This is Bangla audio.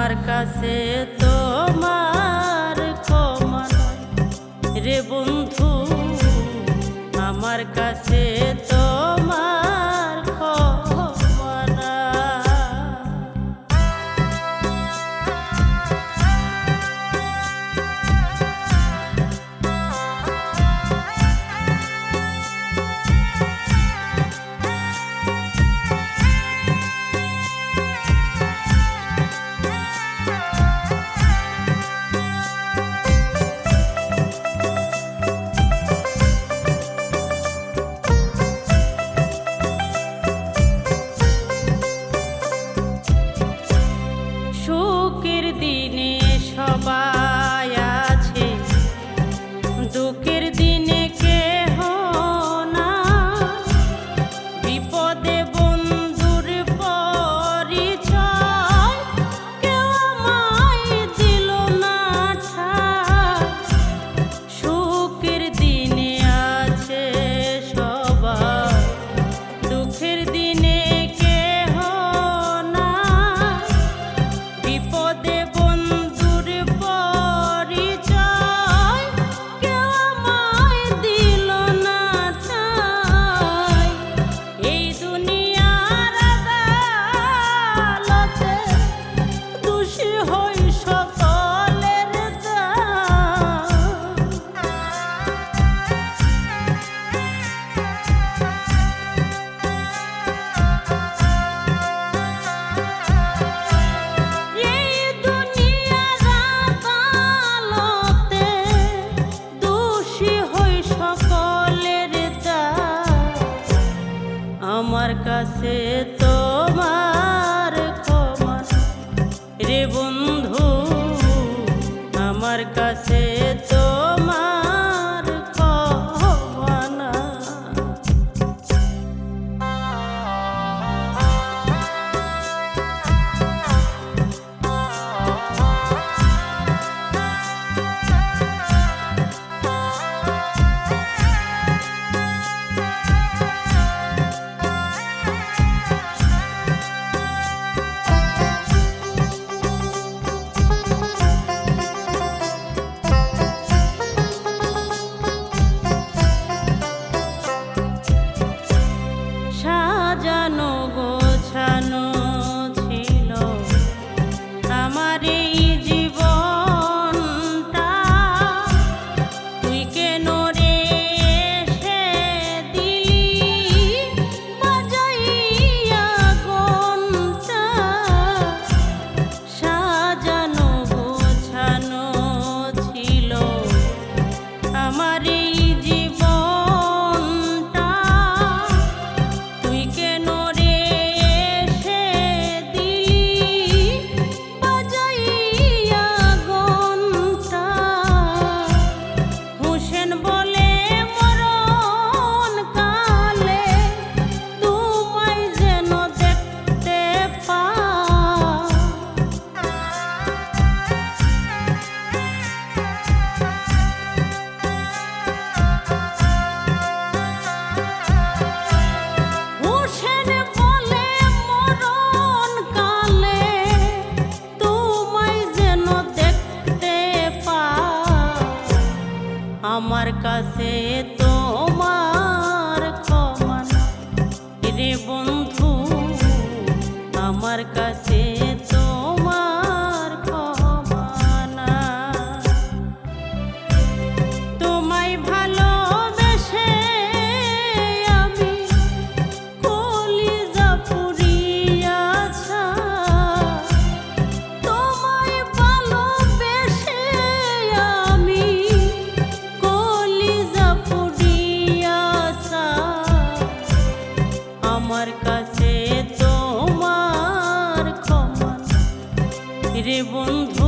আমার কাছে তোমার ক্ষমা নাই রে বন্ধু, আমার কাছে তোমার ক্ষমা নাই। সুখের দিনে সবাই আছে, দুঃখের দিনে কেহ না। বিপদে বন্ধুর পরিচয় কেউ আমায় দিল না ঠাঁই। সুখের দিনে আছে সবাই, দুঃখের দিনে কেহ না। বিপদে বন্ধুর পরিচয় কেউ আমায় দিল না ঠাঁই। এই দুনিয়ার আদালতে দোষী হই সকলের দায়। এই দুনিয়ার আদালতে দোষী হই সকলের দায়। আমার কাছে তোমার ক্ষমা নাই রে বন্ধু, আমার কাছে তোমার ক্ষমা নাই। সাজানো গোছানো ছিল আমার এই জীবনটা, তুই কেন রে এসে দিলি বাজাইয়া ঘন্টা। সাজানো গোছানো ছিল আমার এই জীবনটা, তুই কেন রে এসে দিলি বাজাইয়া ঘন্টা। হোসেন বলে মরণ কালে তোমায় যেন দেখতে পাই। হোসেন বলে মরণ কালে তোমায় যেন দেখতে পাই। আমার কাছে তোমার ক্ষমা নাই রে বন্ধু, আমার কাছে তোমার ক্ষমা নাই। তোমায় ভালোবেসে আমি কলিজা পুড়িয়া ছাই। তোমায় ভালোবেসে আমি কলিজা পুড়িয়া ছাই। আমার কাছে তোমার ক্ষমা নাই রে বন্ধু,